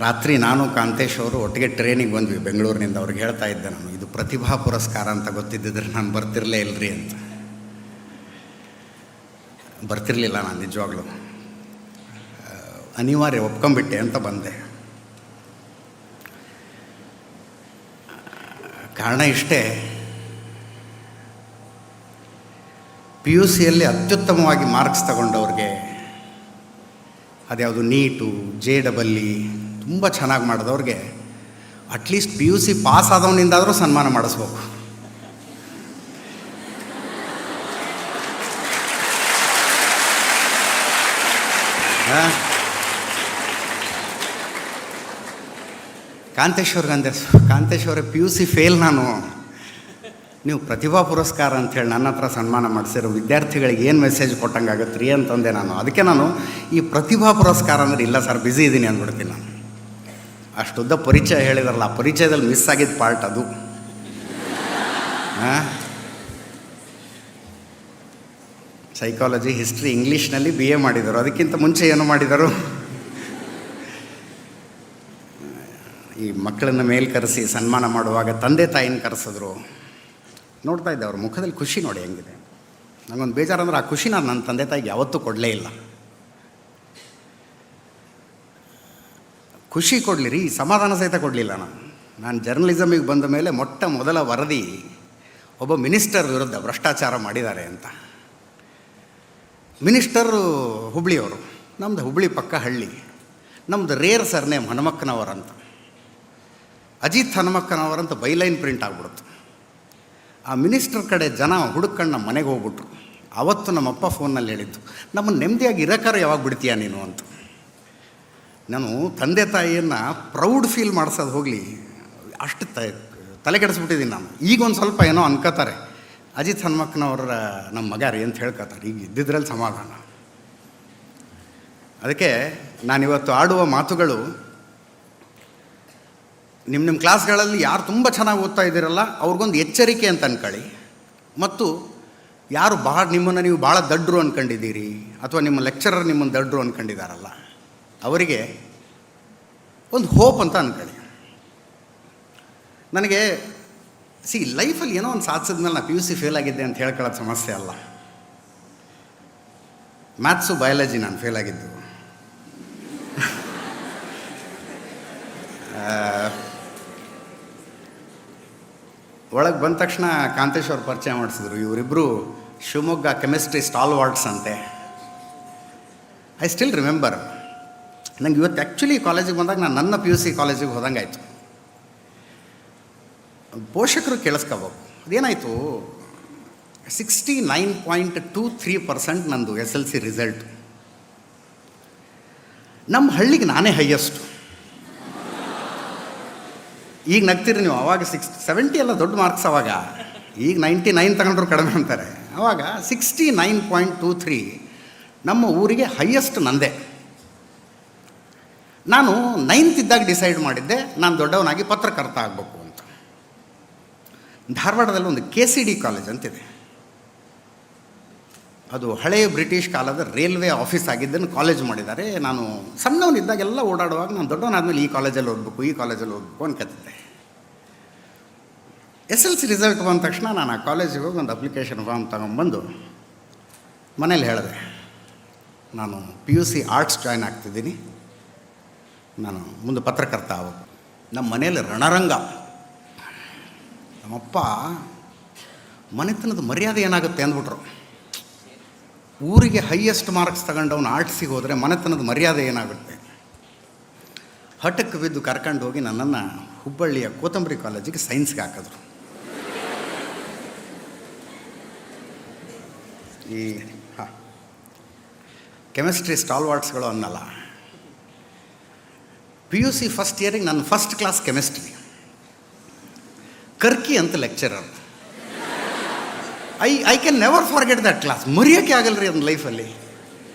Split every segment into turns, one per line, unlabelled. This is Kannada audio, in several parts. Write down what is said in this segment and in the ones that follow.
ರಾತ್ರಿ ನಾನು ಕಾಂತೇಶ್ ಅವರು ಒಟ್ಟಿಗೆ ಟ್ರೈನಿಗೆ ಬಂದ್ವಿ ಬೆಂಗಳೂರಿನಿಂದ. ಅವ್ರಿಗೆ ಹೇಳ್ತಾ ಇದ್ದೆ ನಾನು, ಇದು ಪ್ರತಿಭಾ ಪುರಸ್ಕಾರ ಅಂತ ಗೊತ್ತಿದ್ದಿದ್ರೆ ನಾನು ಬರ್ತಿರಲೇ ಇಲ್ಲರಿ ಅಂತ. ಬರ್ತಿರಲಿಲ್ಲ ನಾನು ನಿಜವಾಗ್ಲೂ, ಅನಿವಾರ್ಯ ಒಪ್ಕೊಂಬಿಟ್ಟೆ ಅಂತ ಬಂದೆ. ಕಾರಣ ಇಷ್ಟೇ, ಪಿ ಯು ಸಿಯಲ್ಲಿ ಅತ್ಯುತ್ತಮವಾಗಿ ಮಾರ್ಕ್ಸ್ ತಗೊಂಡವ್ರಿಗೆ, ಅದ್ಯಾವುದು ನೀಟು, JEE ತುಂಬ ಚೆನ್ನಾಗಿ ಮಾಡಿದವ್ರಿಗೆ at least P U C pass ಆದವನಿಂದಾದರೂ ಸನ್ಮಾನ ಮಾಡಿಸ್ಬೇಕು. ಕಾಂತೇಶ್ ಅವರೇ ಪಿ ಯು ಸಿ ಫೇಲ್ ನಾನು, ನೀವು ಪ್ರತಿಭಾ ಪುರಸ್ಕಾರ ಅಂಥೇಳಿ ನನ್ನ ಹತ್ರ ಸನ್ಮಾನ ಮಾಡಿಸಿರೋ ವಿದ್ಯಾರ್ಥಿಗಳಿಗೆ ಏನು ಮೆಸೇಜ್ ಕೊಟ್ಟಂಗಾಗತ್ತೆ ರೀ ಅಂತಂದೆ ನಾನು. ಅದಕ್ಕೆ ನಾನು ಈ ಪ್ರತಿಭಾ ಪುರಸ್ಕಾರ ಅಂದರೆ ಇಲ್ಲ ಸರ್ ಬ್ಯುಸಿ ಇದ್ದೀನಿ ಅಂದ್ಬಿಡ್ತೀನಿ ನಾನು. ಅಷ್ಟುದ್ದ ಪರಿಚಯ ಹೇಳಿದಾರಲ್ಲ, ಆ ಪರಿಚಯದಲ್ಲಿ ಮಿಸ್ ಆಗಿದ್ದ ಪಾರ್ಟ್ ಅದು. ಸೈಕಾಲಜಿ, ಹಿಸ್ಟ್ರಿ, ಇಂಗ್ಲೀಷ್ನಲ್ಲಿ BA ಮಾಡಿದರು. ಅದಕ್ಕಿಂತ ಮುಂಚೆ ಏನು ಮಾಡಿದರು, ಈ ಮಕ್ಕಳನ್ನು ಮೇಲೆ ಕರೆಸಿ ಸನ್ಮಾನ ಮಾಡುವಾಗ ತಂದೆ ತಾಯಿನ ಕರೆಸಿದ್ರು. ನೋಡ್ತಾ ಇದ್ದೆ ಅವ್ರ ಮುಖದಲ್ಲಿ ಖುಷಿ ನೋಡಿ ಹೆಂಗಿದೆ. ನನಗೊಂದು ಬೇಜಾರಂದ್ರೆ ಆ ಖುಷಿ ನಾನು ನನ್ನ ತಂದೆ ತಾಯಿಗೆ ಯಾವತ್ತೂ ಕೊಡಲೇ ಇಲ್ಲ. ಖುಷಿ ಕೊಡಲಿ ರೀ, ಸಮಾಧಾನ ಸಹಿತ ಕೊಡಲಿಲ್ಲ ನಾನು ಜರ್ನಲಿಸಮಿಗೆ ಬಂದ ಮೇಲೆ ಮೊದಲ ವರದಿ ಒಬ್ಬ ಮಿನಿಸ್ಟರ್ ವಿರುದ್ಧ ಭ್ರಷ್ಟಾಚಾರ ಮಾಡಿದ್ದಾರೆ ಅಂತ. ಮಿನಿಸ್ಟರು ಹುಬ್ಳಿಯವರು, ನಮ್ಮದು ಹುಬ್ಳಿ ಪಕ್ಕ ಹಳ್ಳಿ. ನಮ್ಮದು ರೇರ್ ಸರ್ನೇಮ್ ಹನುಮಕ್ಕನವರಂತ, ಅಜಿತ್ ಹನುಮಕ್ಕನವರಂತ ಬೈಲೈನ್ ಪ್ರಿಂಟ್ ಆಗ್ಬಿಡುತ್ತೆ. ಆ ಮಿನಿಸ್ಟರ್ ಕಡೆ ಜನ ಹುಡುಕಂಡು ನಮ್ಮ ಮನೆಗೆ ಹೋಗ್ಬಿಟ್ರು. ಆವತ್ತು ನಮ್ಮಪ್ಪ ಫೋನಲ್ಲಿ ಹೇಳಿದ್ದು, ನಮ್ಮನ್ನು ನೆಮ್ಮದಿಯಾಗಿ ಇರೋಕ್ಕಾರ ಯಾವಾಗ ಬಿಡ್ತೀಯ ನೀನು ಅಂತ. ನಾನು ತಂದೆ ತಾಯಿಯನ್ನು ಪ್ರೌಡ್ ಫೀಲ್ ಮಾಡಿಸೋದು ಹೋಗಲಿ, ಅಷ್ಟು ತಲೆ ಕೆಡಿಸ್ಬಿಟ್ಟಿದ್ದೀನಿ ನಾನು. ಈಗ ಒಂದು ಸ್ವಲ್ಪ ಏನೋ ಅನ್ಕೋತಾರೆ, ಅಜಿತ್ ಹನುಮಕ್ಕನವರ ನಮ್ಮ ಮಗ ರೀ ಅಂತ ಹೇಳ್ಕೊತಾರೆ. ಈಗ ಇದ್ದಿದ್ರಲ್ಲಿ ಸಮಾಧಾನ. ಅದಕ್ಕೆ ನಾನಿವತ್ತು ಆಡುವ ಮಾತುಗಳು, ನಿಮ್ಮ ಕ್ಲಾಸ್ಗಳಲ್ಲಿ ಯಾರು ತುಂಬ ಚೆನ್ನಾಗಿ ಓದ್ತಾ ಇದ್ದೀರಲ್ಲ ಅವ್ರಿಗೊಂದು ಎಚ್ಚರಿಕೆ ಅಂತ ಅಂದ್ಕೊಳ್ಳಿ. ಮತ್ತು ಯಾರು ನಿಮ್ಮನ್ನು ನೀವು ಭಾಳ ದಡ್ರು ಅಂದ್ಕೊಂಡಿದ್ದೀರಿ, ಅಥವಾ ನಿಮ್ಮ ಲೆಕ್ಚರರ್ ನಿಮ್ಮನ್ನು ದಡ್ರು ಅಂದ್ಕೊಂಡಿದ್ದಾರಲ್ಲ, ಅವರಿಗೆ ಒಂದು ಹೋಪ್ ಅಂತ ಅಂದ್ಕೊಳ್ಳಿ. ನನಗೆ ಲೈಫಲ್ಲಿ ಏನೋ ಒಂದು ಸಾಧಿಸಿದ ಮೇಲೆ ನಾನು ಪಿ ಯು ಸಿ ಫೇಲ್ ಆಗಿದ್ದೆ ಅಂತ ಹೇಳ್ಕೊಳ್ಳೋದು ಸಮಸ್ಯೆ ಅಲ್ಲ. ಮ್ಯಾಥ್ಸು ಬಯಾಲಜಿ ನಾನು ಫೇಲ್ ಆಗಿದ್ದು. ಒಳಗೆ ಬಂದ ತಕ್ಷಣ ಕಾಂತೇಶ್ ಅವ್ರು ಪರಿಚಯ ಮಾಡಿಸಿದ್ರು. ಇವರಿಬ್ಬರು ಶಿವಮೊಗ್ಗ ಕೆಮಿಸ್ಟ್ರಿ ಸ್ಟಾಲ್ವಾರ್ಡ್ಸ್ ಅಂತೆ. I still remember. ನಂಗೆ ಇವತ್ತು ಆ್ಯಕ್ಚುಲಿ ಕಾಲೇಜಿಗೆ ಬಂದಾಗ ನಾನು ನನ್ನ ಪಿ ಯು ಸಿ ಕಾಲೇಜಿಗೆ ಹೋದಂಗಾಯಿತು. ಪೋಷಕರು ಕೇಳಿಸ್ಕೋಬೇಕು, ಅದೇನಾಯಿತು, 69.23% ನಂದು SLC ರಿಸಲ್ಟು. ನಮ್ಮ ಹಳ್ಳಿಗೆ ನಾನೇ ಹೈಯೆಸ್ಟು. ಈಗ ನಗ್ತೀರಿ ನೀವು, ಅವಾಗ 70 ಎಲ್ಲ ದೊಡ್ಡ ಮಾರ್ಕ್ಸ್. ಅವಾಗ ಈಗ 99 ತಗೊಂಡ್ರು ಕಡಿಮೆ ಅಂತಾರೆ. ಅವಾಗ 69.23 ನಮ್ಮ ಊರಿಗೆ ಹೈಯೆಸ್ಟ್ ನಂದೇ. ನಾನು 9th ಇದ್ದಾಗ ಡಿಸೈಡ್ ಮಾಡಿದ್ದೆ ನಾನು ದೊಡ್ಡವನಾಗಿ ಪತ್ರಕರ್ತ ಆಗಬೇಕು ಅಂತ. ಧಾರವಾಡದಲ್ಲಿ ಒಂದು KCD ಕಾಲೇಜ್ ಅಂತಿದೆ. ಅದು ಹಳೆಯ ಬ್ರಿಟಿಷ್ ಕಾಲದ ರೈಲ್ವೆ ಆಫೀಸ್ ಆಗಿದ್ದನ್ನು ಕಾಲೇಜ್ ಮಾಡಿದ್ದಾರೆ. ನಾನು ಸಣ್ಣವನಿದ್ದಾಗೆಲ್ಲ ಓಡಾಡುವಾಗ ನಾನು ದೊಡ್ಡವನಾದ್ಮೇಲೆ ಈ ಕಾಲೇಜಲ್ಲಿ ಓದಬೇಕು ಅನ್ಕೊತಿದ್ದೆ. SLC ರಿಸಲ್ಟ್ ಬಂದ ತಕ್ಷಣ ನಾನು ಆ ಕಾಲೇಜಿಗೆ ಹೋಗಿ ಒಂದು ಅಪ್ಲಿಕೇಶನ್ ಫಾರ್ಮ್ ತಗೊಂಬಂದು ಮನೇಲಿ ಹೇಳಿದೆ, ನಾನು PUC ಆರ್ಟ್ಸ್ ಜಾಯ್ನ್ ಆಗ್ತಿದ್ದೀನಿ, ನಾನು ಮುಂದೆ ಪತ್ರಕರ್ತ ಆಗಬೇಕು. ನಮ್ಮ ಮನೇಲಿ ರಣರಂಗ. ನಮ್ಮಪ್ಪ ಮನೆತನದ ಮರ್ಯಾದೆ ಏನಾಗುತ್ತೆ ಅಂದ್ಬಿಟ್ರು. ಊರಿಗೆ ಹೈಯೆಸ್ಟ್ ಮಾರ್ಕ್ಸ್ ತಗೊಂಡವನು ಆರ್ಟ್ಸಿಗೆ ಹೋದರೆ ಮನೆತನದ ಮರ್ಯಾದೆ ಏನಾಗುತ್ತೆ. ಹಠಕ್ಕೆ ಬಿದ್ದು ಕರ್ಕೊಂಡು ಹೋಗಿ ನನ್ನನ್ನು ಹುಬ್ಬಳ್ಳಿಯ ಕೋತಂಬರಿ ಕಾಲೇಜಿಗೆ ಸೈನ್ಸ್ಗೆ ಹಾಕಿದ್ರು. ಈ ಕೆಮಿಸ್ಟ್ರಿ ಸ್ಟಾಲ್ವಾರ್ಡ್ಸ್ಗಳು ಅನ್ನಲ್ಲ. PUC ಫಸ್ಟ್ ಇಯರಿಗೆ ನನ್ನ ಫಸ್ಟ್ ಕ್ಲಾಸ್ ಕೆಮಿಸ್ಟ್ರಿ. ಕರ್ಕಿ ಅಂತ lecturer. I can never forget that class. ಮರೆಯೋಕ್ಕೆ ಆಗಲ್ಲ ರೀ ಅದನ್ನ ಲೈಫಲ್ಲಿ.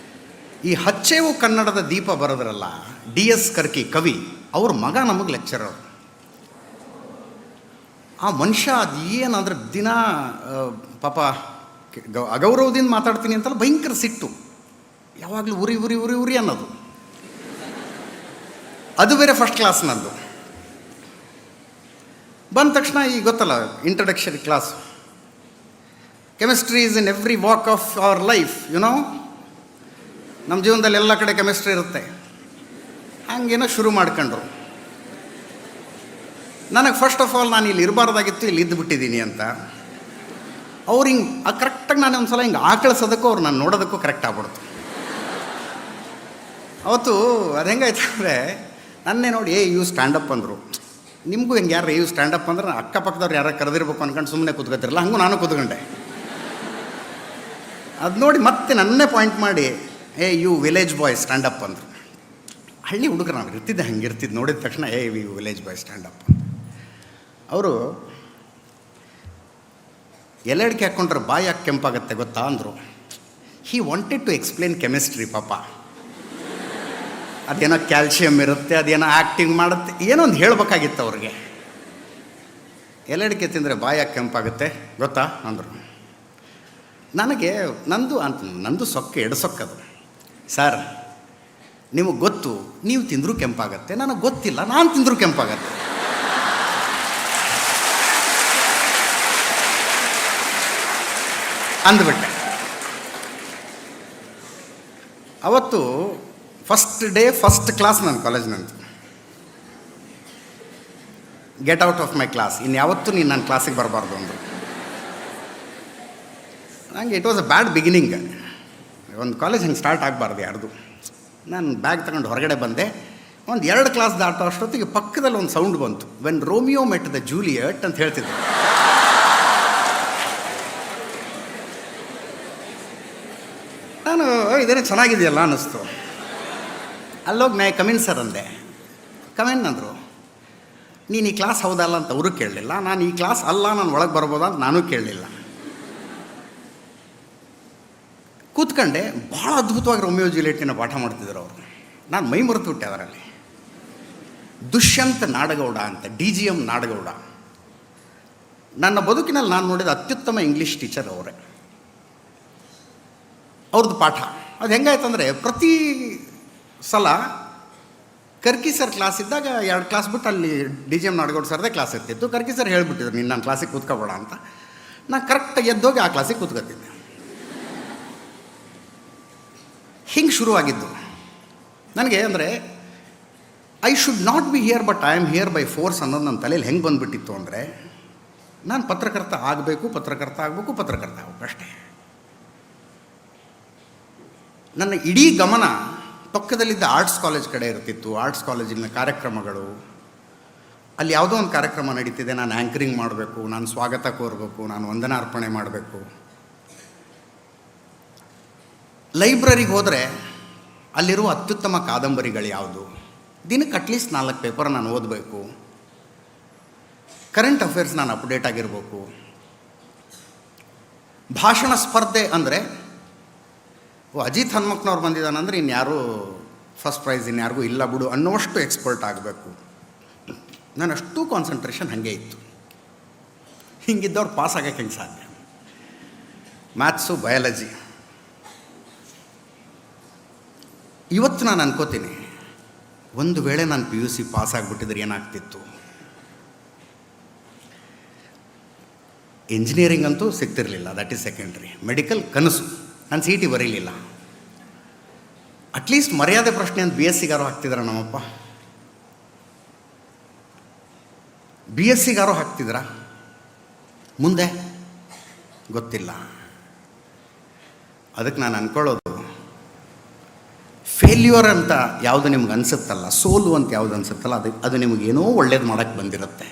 ಈ ಹಚ್ಚೇವು ಕನ್ನಡದ ದೀಪ ಬರೋದ್ರಲ್ಲ, DS ಕರ್ಕಿ ಕವಿ, ಅವ್ರ ಮಗ ನಮಗೆ ಲೆಕ್ಚರರ್. ಆ ಮನುಷ್ಯ ಅದು ಏನಂದ್ರೆ ದಿನ ಪಾಪ ಅಗೌರವದಿಂದ ಮಾತಾಡ್ತೀನಿ ಅಂತಲ್ಲ, ಭಯಂಕರ ಸಿಟ್ಟು, ಯಾವಾಗಲೂ ಉರಿ ಉರಿ ಉರಿ ಉರಿ ಅನ್ನೋದು. ಅದು ಬೇರೆ ಫಸ್ಟ್ ಕ್ಲಾಸ್ ನಂದು. ಬಂದ ತಕ್ಷಣ ಈಗ ಗೊತ್ತಲ್ಲ introductory class, chemistry is in every walk of our life, ನಮ್ಮ ಜೀವನದಲ್ಲಿ ಎಲ್ಲ ಕಡೆ ಕೆಮಿಸ್ಟ್ರಿ ಇರುತ್ತೆ. ಹಂಗೇನೋ ಶುರು ಮಾಡ್ಕೊಂಡ್ರು. ನನಗೆ ಫಸ್ಟ್ ಆಫ್ ಆಲ್ ನಾನು ಇಲ್ಲಿ ಇರಬಾರ್ದಾಗಿತ್ತು, ಇಲ್ಲಿ ಇದ್ದುಬಿಟ್ಟಿದ್ದೀನಿ ಅಂತ. ಅವ್ರು ಹಿಂಗೆ ಕರೆಕ್ಟಾಗಿ ನಾನು ಒಂದು ಸಲ ಹಿಂಗೆ ಆಕಳಿಸೋದಕ್ಕೂ ಅವ್ರು ನಾನು ನೋಡೋದಕ್ಕೂ ಕರೆಕ್ಟ್ ಆಗ್ಬಿಡ್ತು. ಅವತ್ತು ಅದು ಹೆಂಗಾಯ್ತು ಅಂದರೆ ನನ್ನೇ ನೋಡಿ ಯು ಸ್ಟ್ಯಾಂಡಪ್ ಅಂದರು. ನಿಮಗೂ ಹೆಂಗೆ ಯಾರು ಯು ಸ್ಟ್ಯಾಂಡಪ್ ಅಂದ್ರೆ ಅಕ್ಕಪಕ್ಕದವ್ರು ಯಾರು ಕರೆದಿರ್ಬೇಕು ಅನ್ಕೊಂಡು ಸುಮ್ಮನೆ ಕೂತ್ಕೊತಿರಲ್ಲ, ಹಂಗೂ ನಾನು ಕೂತ್ಕೊಂಡೆ. ಅದು ನೋಡಿ ಮತ್ತೆ ನನ್ನೇ ಪಾಯಿಂಟ್ ಮಾಡಿ ಯು ವಿಲೇಜ್ ಬಾಯ್ ಸ್ಟ್ಯಾಂಡಪ್ ಅಂದರು. ಹಳ್ಳಿ ಹುಡುಗರು ನಾವು ಇರ್ತಿದ್ದೆ, ಹಂಗೆ ಇರ್ತಿದ್ದು, ನೋಡಿದ ತಕ್ಷಣ ಯು ವಿಲೇಜ್ ಬಾಯ್ ಸ್ಟ್ಯಾಂಡಪ್. ಅವರು ಎಲೆಡಿಕೆ ಹಾಕ್ಕೊಂಡ್ರೆ ಬಾಯಿ ಯಾಕೆ ಕೆಂಪಾಗತ್ತೆ ಗೊತ್ತಾ ಅಂದರು. He wanted to explain chemistry ಪಾಪ. ಅದೇನೋ ಕ್ಯಾಲ್ಶಿಯಮ್ ಇರುತ್ತೆ, ಅದೇನೋ ಆ್ಯಕ್ಟಿಂಗ್ ಮಾಡುತ್ತೆ, ಏನೋ ಒಂದು ಹೇಳ್ಬೇಕಾಗಿತ್ತು ಅವ್ರಿಗೆ. ಎಲೆಡಿಕೆ ತಿಂದರೆ ಬಾಯಿ ಯಾಕೆ ಕೆಂಪಾಗುತ್ತೆ ಗೊತ್ತಾ ಅಂದರು. ನನಗೆ ನಂದು ಸೊಕ್ಕೆ ಎಡಸೊಕ್ಕದು. ಸರ್ ನಿಮಗೆ ಗೊತ್ತು, ನೀವು ತಿಂದರೂ ಕೆಂಪಾಗತ್ತೆ, ನನಗೆ ಗೊತ್ತಿಲ್ಲ, ನಾನು ತಿಂದರೂ ಕೆಂಪಾಗತ್ತೆ. ಅಂದ್ಬಿಟ್ಟೆ. ಅವತ್ತು ಫಸ್ಟ್ ಡೇ ಫಸ್ಟ್ ಕ್ಲಾಸ್ ನನ್ನ ಕಾಲೇಜ್ನಂತು. Get out of my class, ಇನ್ಯಾವತ್ತೂ ನೀನು ನನ್ನ ಕ್ಲಾಸಿಗೆ ಬರಬಾರ್ದು ಅಂದರು. ನನಗೆ it was a bad beginning. ಒಂದು ಕಾಲೇಜ್ ಹಂಗೆ ಸ್ಟಾರ್ಟ್ ಆಗಬಾರ್ದು ಯಾರ್ದು. ನಾನು ಬ್ಯಾಗ್ ತಗೊಂಡು ಹೊರಗಡೆ ಬಂದೆ. ಒಂದು 2 ಕ್ಲಾಸ್ ದಾಟೋ ಅಷ್ಟೊತ್ತಿಗೆ ಪಕ್ಕದಲ್ಲಿ ಒಂದು ಸೌಂಡ್ ಬಂತು. When Romeo met the Juliet ಅಂತ ಹೇಳ್ತಿದ್ದೆ. ನಾನು ಇದೇನೇ ಚೆನ್ನಾಗಿದೆಯಲ್ಲ ಅನ್ನಿಸ್ತು. ಅಲ್ಲೋಗಿ ನಾ ಕಮಿನ್ ಸರ್ ಅಂದೆ. ಕಮಿನ್ ಅಂದರು. ನೀನು ಈ ಕ್ಲಾಸ್ ಹೌದಲ್ಲ ಅಂತ ಅವರು ಕೇಳಲಿಲ್ಲ, ನಾನು ಈ ಕ್ಲಾಸ್ ಅಲ್ಲ ನಾನು ಒಳಗೆ ಬರ್ಬೋದಾ ಅಂತ ನಾನೂ ಕೇಳಲಿಲ್ಲ. ಕೂತ್ಕೊಂಡೆ. ಭಾಳ ಅದ್ಭುತವಾಗಿ ರೋಮಿಯೋ ಜೂಲಿಯೆಟ್ಟಿನ ಪಾಠ ಮಾಡ್ತಿದ್ರು ಅವರು. ನಾನು ಮೈ ಮರೆತುಬಿಟ್ಟೆ ಅದರಲ್ಲಿ. ದುಷ್ಯಂತ್ ನಾಡಗೌಡ ಅಂತ, DGM ನಾಡಗೌಡ. ನನ್ನ ಬದುಕಿನಲ್ಲಿ ನಾನು ನೋಡಿದ ಅತ್ಯುತ್ತಮ ಇಂಗ್ಲೀಷ್ ಟೀಚರ್ ಅವರೇ. ಅವ್ರದ್ದು ಪಾಠ ಅದು ಹೆಂಗಾಯ್ತಂದರೆ, ಪ್ರತಿ ಸಲ ಕರ್ಕಿ ಸರ್ ಕ್ಲಾಸ್ ಇದ್ದಾಗ 2 ಕ್ಲಾಸ್ ಬಿಟ್ಟು ಅಲ್ಲಿ DGM ನಾಡಗೌಡ ಸರ್ದೇ ಕ್ಲಾಸ್ ಇರ್ತಿತ್ತು. ಕರ್ಕಿ ಸರ್ ಹೇಳಿಬಿಟ್ಟಿದ್ರು ನೀನು ನನ್ನ ಕ್ಲಾಸಿಗೆ ಕೂತ್ಕೊಬೇಡ ಅಂತ. ನಾನು ಕರೆಕ್ಟಾಗಿ ಎದ್ದೋಗಿ ಆ ಕ್ಲಾಸಿಗೆ ಕೂತ್ಕೊತಿದ್ದೆ. ಹಿಂಗೆ ಶುರುವಾಗಿದ್ದು ನನಗೆ. ಅಂದರೆ I should not be here but I am here by force ಅನ್ನೋದು ನನ್ನ ತಲೆಯಲ್ಲಿ ಹೆಂಗೆ ಬಂದುಬಿಟ್ಟಿತ್ತು ಅಂದರೆ, ನಾನು ಪತ್ರಕರ್ತ ಆಗಬೇಕು ಅಷ್ಟೇ. ನನ್ನ ಇಡೀ ಗಮನ ಪಕ್ಕದಲ್ಲಿದ್ದ ಆರ್ಟ್ಸ್ ಕಾಲೇಜ್ ಕಡೆ ಇರ್ತಿತ್ತು. ಆರ್ಟ್ಸ್ ಕಾಲೇಜಿನ ಕಾರ್ಯಕ್ರಮಗಳು, ಅಲ್ಲಿ ಯಾವುದೋ ಒಂದು ಕಾರ್ಯಕ್ರಮ ನಡೀತಿದೆ, ನಾನು ಆ್ಯಂಕರಿಂಗ್ ಮಾಡಬೇಕು, ನಾನು ಸ್ವಾಗತ ಕೋರಬೇಕು, ನಾನು ವಂದನಾರ್ಪಣೆ ಮಾಡಬೇಕು. ಲೈಬ್ರರಿಗೆ ಹೋದರೆ ಅಲ್ಲಿರುವ ಅತ್ಯುತ್ತಮ ಕಾದಂಬರಿಗಳು ಯಾವುದು, ದಿನಕ್ಕೆ ಅಟ್ಲೀಸ್ಟ್ 4 ಪೇಪರ್ ನಾನು ಓದಬೇಕು. ಕರೆಂಟ್ ಅಫೇರ್ಸ್ ನಾನು ಅಪ್ಡೇಟ್ ಆಗಿರಬೇಕು. ಭಾಷಣ ಸ್ಪರ್ಧೆ ಅಂದರೆ ಅಜಿತ್ ಹನುಮಕ್ನವ್ರು ಬಂದಿದ್ದಾನಂದ್ರೆ ಇನ್ಯಾರೂ ಫಸ್ಟ್ ಪ್ರೈಸ್ ಇನ್ಯಾರಿಗೂ ಇಲ್ಲ ಬಿಡು ಅನ್ನೋಷ್ಟು ಎಕ್ಸ್ಪರ್ಟ್ ಆಗಬೇಕು. ನಾನು ಅಷ್ಟು ಕಾನ್ಸಂಟ್ರೇಷನ್ ಹಾಗೆ ಇತ್ತು. ಹಿಂಗಿದ್ದವ್ರು ಪಾಸ್ ಆಗೋಕ್ಕೆ ಹೆಂಗೆ ಸಾಧ್ಯ? Maths, biology. ಇವತ್ತು ನಾನು ಅನ್ಕೋತೀನಿ, ಒಂದು ವೇಳೆ ನಾನು PUC ಪಾಸ್ ಆಗಿಬಿಟ್ಟಿದ್ರೆ ಏನಾಗ್ತಿತ್ತು. ಇಂಜಿನಿಯರಿಂಗ್ ಅಂತೂ ಸಿಗ್ತಿರಲಿಲ್ಲ, ದಟ್ ಈಸ್ ಸೆಕೆಂಡ್ರಿ. ಮೆಡಿಕಲ್ ಕನಸು, ನಾನು CET ಬರೀಲಿಲ್ಲ. ಅಟ್ಲೀಸ್ಟ್ ಮರ್ಯಾದೆ ಪ್ರಶ್ನೆ ಅಂತ BScಗಾರು ಹಾಕ್ತಿದ್ರ ನಮ್ಮಪ್ಪ. BScಗಾರು ಹಾಕ್ತಿದ್ರ, ಮುಂದೆ ಗೊತ್ತಿಲ್ಲ. ಅದಕ್ಕೆ ನಾನು ಅಂದ್ಕೊಳ್ಳೋದು, ಫೇಲ್ಯೂರ್ ಅಂತ ಯಾವುದು ನಿಮ್ಗೆ ಅನಿಸುತ್ತಲ್ಲ, ಸೋಲು ಅಂತ ಯಾವುದು ಅನಿಸುತ್ತಲ್ಲ, ಅದು ನಿಮಗೇನೋ ಒಳ್ಳೇದು ಮಾಡೋಕ್ಕೆ ಬಂದಿರುತ್ತೆ.